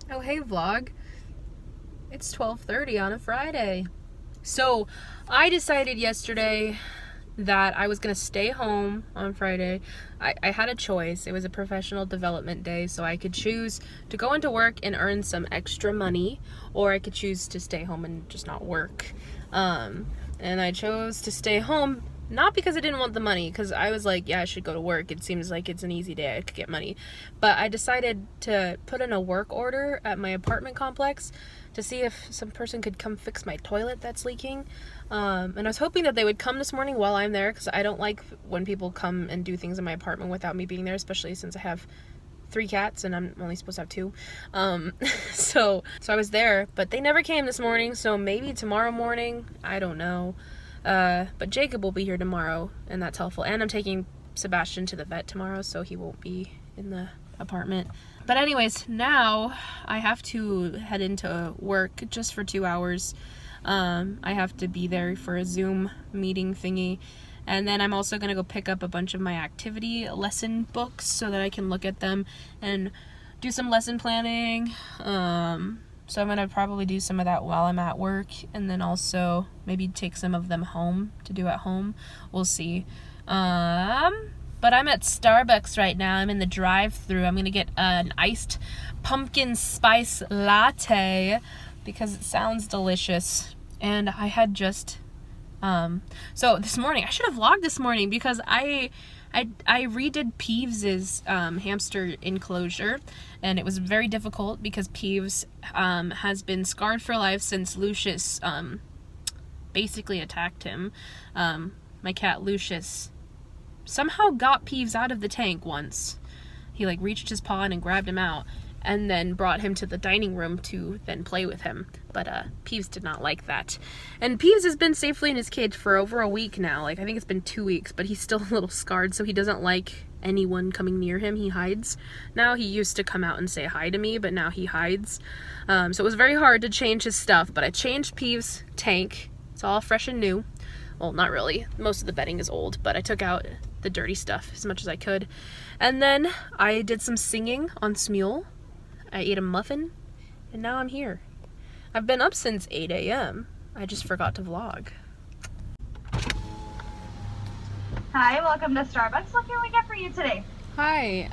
Oh, hey vlog. It's 12:30 on a Friday. So I decided yesterday that I was gonna stay home on Friday. I had a choice. It was a professional development day, so I could choose to go into work and earn some extra money, or I could choose to stay home and just not work. And I chose to stay home, not because I didn't want the money, because I was like, yeah, I should go to work. It seems like it's an easy day. I could get money. But I decided to put in a work order at my apartment complex to see if some person could come fix my toilet that's leaking. And I was hoping that they would come this morning while I'm there, because I don't like when people come and do things in my apartment without me being there, especially since I have 3 cats and I'm only supposed to have 2. So I was there, but they never came this morning, so maybe tomorrow morning, I don't know. But Jacob will be here tomorrow, and that's helpful. And I'm taking Sebastian to the vet tomorrow, so he won't be in the apartment. But anyways, now I have to head into work just for 2 hours. I have to be there for a Zoom meeting thingy. And then I'm also going to go pick up a bunch of my activity lesson books so that I can look at them and do some lesson planning. So I'm going to probably do some of that while I'm at work, and then also maybe take some of them home to do at home. We'll see. But I'm at Starbucks right now. I'm in the drive-thru. I'm going to get an iced pumpkin spice latte because it sounds delicious. And I had just... So this morning, I should have vlogged this morning because I redid Peeves's hamster enclosure, and it was very difficult because Peeves has been scarred for life since Lucius basically attacked him. My cat Lucius somehow got Peeves out of the tank once. He reached his paw in and grabbed him out, and then brought him to the dining room to then play with him. But Peeves did not like that. And Peeves has been safely in his cage for over a week now. I think it's been 2 weeks, but he's still a little scarred, so he doesn't like anyone coming near him. He hides. Now he used to come out and say hi to me, but now he hides. So it was very hard to change his stuff, but I changed Peeves' tank. It's all fresh and new. Well, not really. Most of the bedding is old, but I took out the dirty stuff as much as I could. And then I did some singing on Smule. I ate a muffin, and now I'm here. I've been up since 8 a.m. I just forgot to vlog. Hi, welcome to Starbucks. What can we get for you today? Hi,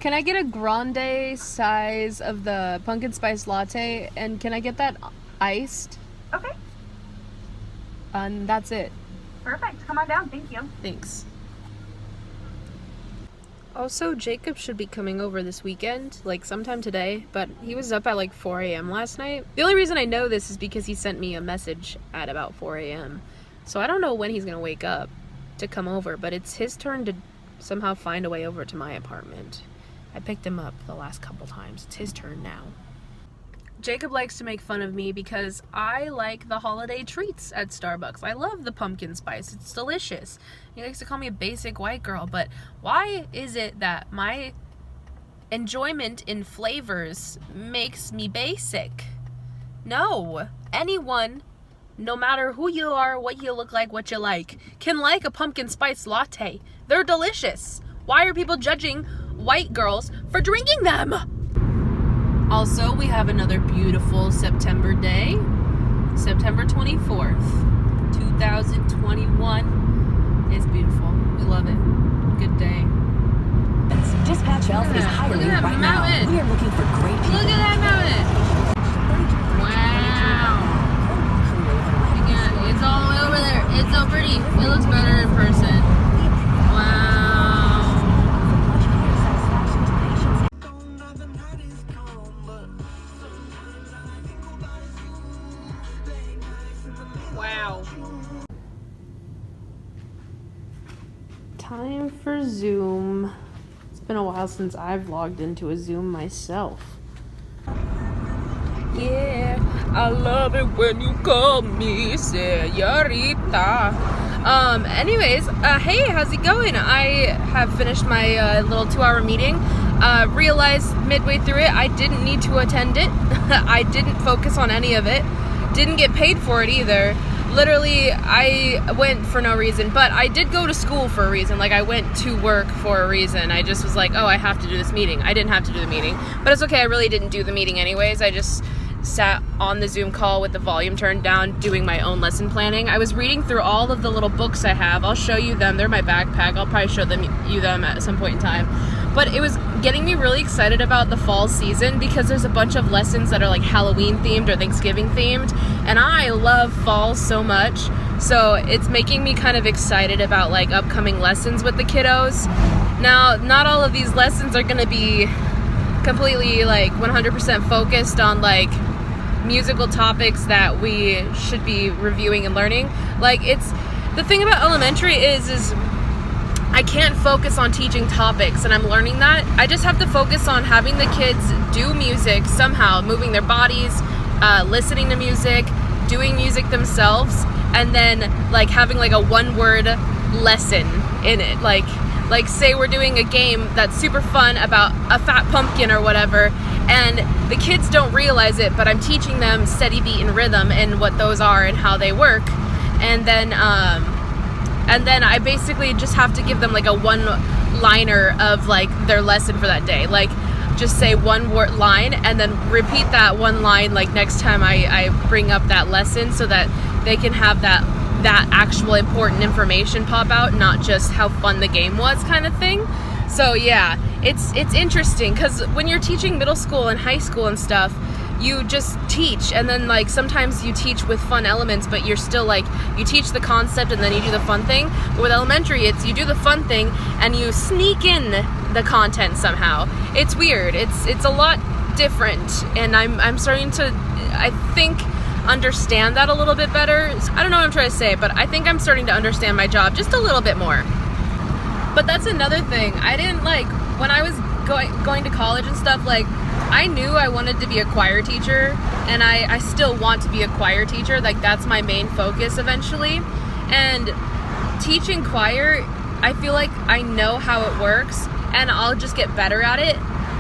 can I get a grande size of the pumpkin spice latte, and can I get that iced? Okay. And that's it. Perfect. Come on down. Thank you. Thanks. Also, Jacob should be coming over this weekend, sometime today, but he was up at 4 a.m. last night. The only reason I know this is because he sent me a message at about 4 a.m. So I don't know when he's gonna wake up to come over, but it's his turn to somehow find a way over to my apartment. I picked him up the last couple times. It's his turn now. Jacob likes to make fun of me because I like the holiday treats at Starbucks. I love the pumpkin spice. It's delicious. He likes to call me a basic white girl, but why is it that my enjoyment in flavors makes me basic? No. Anyone, no matter who you are, what you look like, what you like, can like a pumpkin spice latte. They're delicious. Why are people judging white girls for drinking them? Also, we have another beautiful September day, September 24th, 2021. It's beautiful. We love it. Good day. Dispatch Health is hiring right now. We are looking for great people. Look at that mountain. Wow. Again, it's all the way over there. It's so pretty. It looks better in person. Wow. Wow. Time for Zoom. It's been a while since I've logged into a Zoom myself. Yeah, I love it when you call me señorita. Anyways, hey, how's it going? I have finished my little 2-hour meeting. Realized midway through it, I didn't need to attend it. I didn't focus on any of it. Didn't get paid for it either. literally, I went for no reason, but I did go to school for a reason. Like, I went to work for a reason. I just was like, oh, I have to do this meeting. I didn't have to do the meeting, but it's okay. I really didn't do the meeting anyways. I just sat on the Zoom call with the volume turned down doing my own lesson planning. I was reading through all of the little books I have. I'll show you them. They're in my backpack. I'll probably show you them at some point in time. But it was getting me really excited about the fall season because there's a bunch of lessons that are like Halloween themed or Thanksgiving themed, and I love fall so much. So it's making me kind of excited about like upcoming lessons with the kiddos. Now, not all of these lessons are going to be completely like 100% focused on like musical topics that we should be reviewing and learning. Like, it's the thing about elementary is I can't focus on teaching topics, and I'm learning that. I just have to focus on having the kids do music somehow, moving their bodies, listening to music, doing music themselves, and then like having like a one-word lesson in it. Like say we're doing a game that's super fun about a fat pumpkin or whatever, and the kids don't realize it, but I'm teaching them steady beat and rhythm and what those are and how they work. And then I basically just have to give them like a one-liner of like their lesson for that day. Like, just say one word line and then repeat that one line like next time I bring up that lesson, so that they can have that actual important information pop out, not just how fun the game was kind of thing. So yeah, it's interesting because when you're teaching middle school and high school and stuff, you just teach, and then like sometimes you teach with fun elements, but you're still like, you teach the concept and then you do the fun thing. But with elementary, it's you do the fun thing and you sneak in the content somehow. It's weird. It's a lot different, and I'm starting to, I think, understand that a little bit better. I don't know what I'm trying to say, but I think I'm starting to understand my job just a little bit more. But that's another thing. I didn't like, when I was going to college and stuff, like, I knew I wanted to be a choir teacher, and I still want to be a choir teacher. Like, that's my main focus eventually. And teaching choir, I feel like I know how it works, and I'll just get better at it.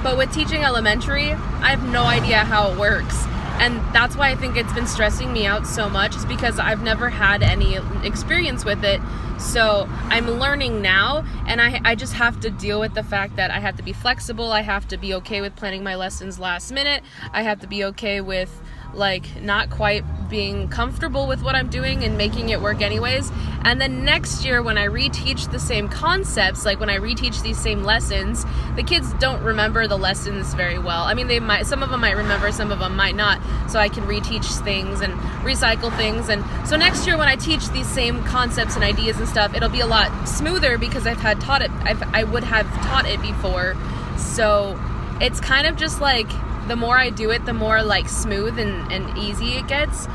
But with teaching elementary, I have no idea how it works. And that's why I think it's been stressing me out so much, is because I've never had any experience with it. So I'm learning now, and I just have to deal with the fact that I have to be flexible. I have to be okay with planning my lessons last minute. I have to be okay with like not quite being comfortable with what I'm doing and making it work anyways. And then next year when I reteach the same concepts, like when I reteach these same lessons, the kids don't remember the lessons very well. I mean, they might, some of them might remember, some of them might not, so I can reteach things and recycle things. And so next year when I teach these same concepts and ideas and stuff, it'll be a lot smoother because I would have taught it before. So it's kind of just like, the more I do it, the more like smooth and easy it gets.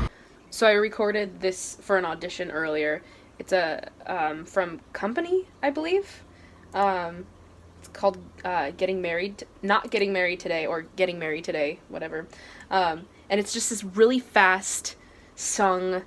So I recorded this for an audition earlier. It's a from Company, I believe. It's called Getting Married, Not Getting Married Today, or Getting Married Today, whatever. And it's just this really fast sung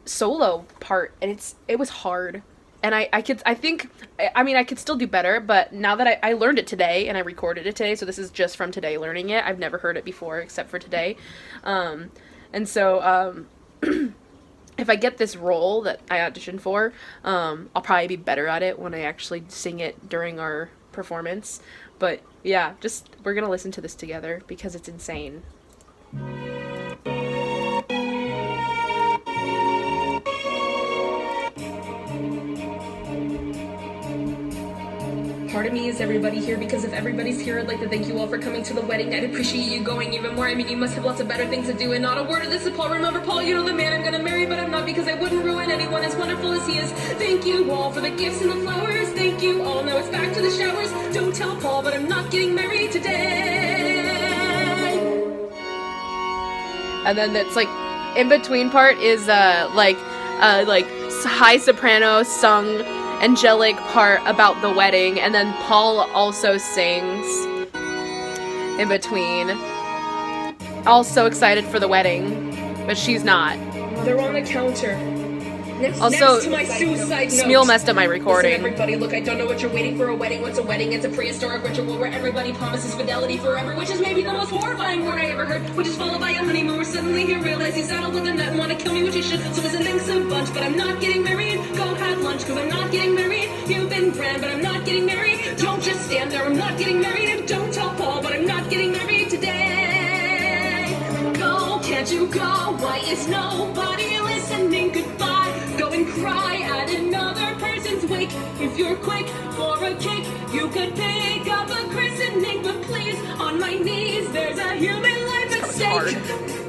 solo part, and it was hard. And I could still do better, but now that I learned it today and I recorded it today, so this is just from today learning it. I've never heard it before except for today. And so if I get this role that I auditioned for, I'll probably be better at it when I actually sing it during our performance. But yeah, we're gonna listen to this together because it's insane. Part of me is everybody here, because if everybody's here, I'd like to thank you all for coming to the wedding. I'd appreciate you going even more. I mean, you must have lots of better things to do. And not a word of this to Paul. Remember, Paul, you know the man I'm gonna marry, but I'm not, because I wouldn't ruin anyone as wonderful as he is. Thank you all for the gifts and the flowers. Thank you all. Now it's back to the showers. Don't tell Paul, but I'm not getting married today. And then it's like in between part is like high soprano sung angelic part about the wedding, and then Paul also sings in between. All so excited for the wedding, but she's not. They're on the counter. Also, Next to my suicide note. Smule messed up my Listen, recording. everybody, look, I don't know what you're waiting for a wedding. What's a wedding? It's a prehistoric ritual where everybody promises fidelity forever, which is maybe the most horrifying word I ever heard, which is followed by a honeymoon where suddenly you realize he's saddled with a nut and want to kill me, which he should. So listen, thanks a bunch, but I'm not getting married. Go have lunch, cause I'm not getting married. You've been grand, but I'm not getting married. Don't just stand there, I'm not getting married. And don't tell Paul, but I'm not getting married today. Go, can't you go? Why is nobody listening? Goodbye. Go and cry at another person's wake. If you're quick for a cake, you could pick up a christening. But please, on my knees, there's a human life at stake.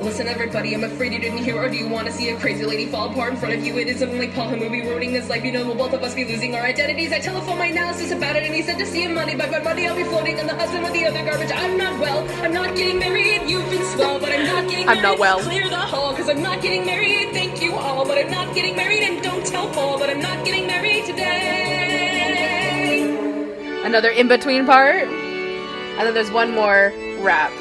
Listen, everybody, I'm afraid you didn't hear, or do you want to see a crazy lady fall apart in front of you? It isn't like Paul, who will be ruining his life. You know, we'll both of us be losing our identities. I telephoned my analysis about it, and he said to see him Monday, but by Monday I'll be floating on the husband with the other garbage. I'm not well, I'm not getting married. You've been swell, but I'm not getting married. I'm not well. Clear the hall, cause I'm not getting married. Thank you all, but I'm not getting married. And don't tell Paul, but I'm not getting married today. Another in-between part. And then there's one more rap.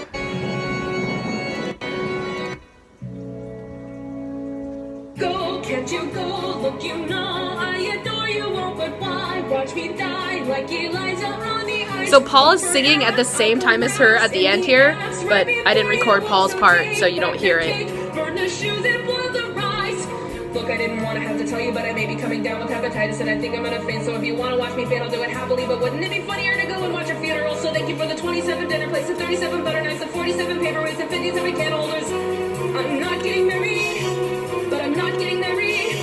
Go, can't you go? Look, you know I adore you, won't, but why? Watch me die like Eliza on the ice. So Paul is singing at the same time as her at the end here, but I didn't record Paul's part, so you don't hear it. Burn the shoes and boil the rice. Look, I didn't want to have to tell you, but I may be coming down with hepatitis, and I think I'm gonna faint. So if you want to watch me faint, I'll do it happily. But wouldn't it be funnier to go and watch a funeral? So thank you for the 27 dinner plates, the 37 butter knives, the 47 paperweights, the 50 every can holders. I'm not getting married, but I'm not getting married.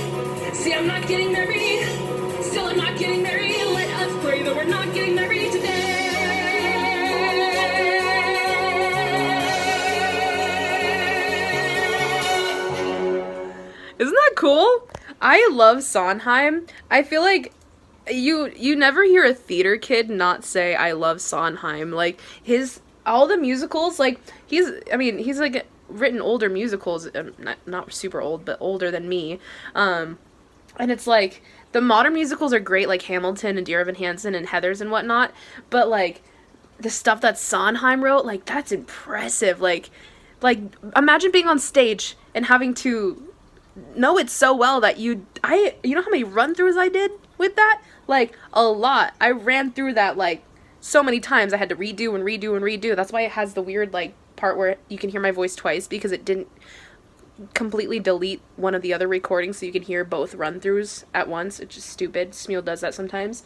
See, I'm not getting married. Still, I'm not getting married. Let us pray that we're not getting married today. Isn't that cool? I love Sondheim. I feel like you never hear a theater kid not say I love Sondheim. Like all the musicals, like he's like written older musicals, not super old, but older than me. And it's like the modern musicals are great, like Hamilton and Dear Evan Hansen and Heathers and whatnot. But like the stuff that Sondheim wrote, like that's impressive. Like imagine being on stage and having to know it so well that you know how many run-throughs I did with that? Like a lot. I ran through that like so many times. I had to redo and redo and redo. That's why it has the weird like part where you can hear my voice twice, because it didn't completely delete one of the other recordings so you can hear both run-throughs at once. It's just stupid. Smule does that sometimes.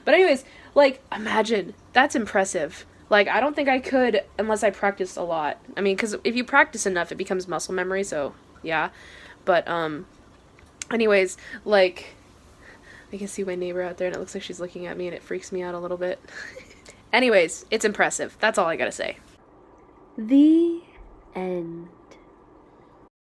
But anyways, like imagine, that's impressive. Like I don't think I could unless I practiced a lot. I mean, because if you practice enough it becomes muscle memory, so yeah. But anyways, like I can see my neighbor out there and it looks like she's looking at me and it freaks me out a little bit. Anyways, it's impressive. That's all I gotta say. The end.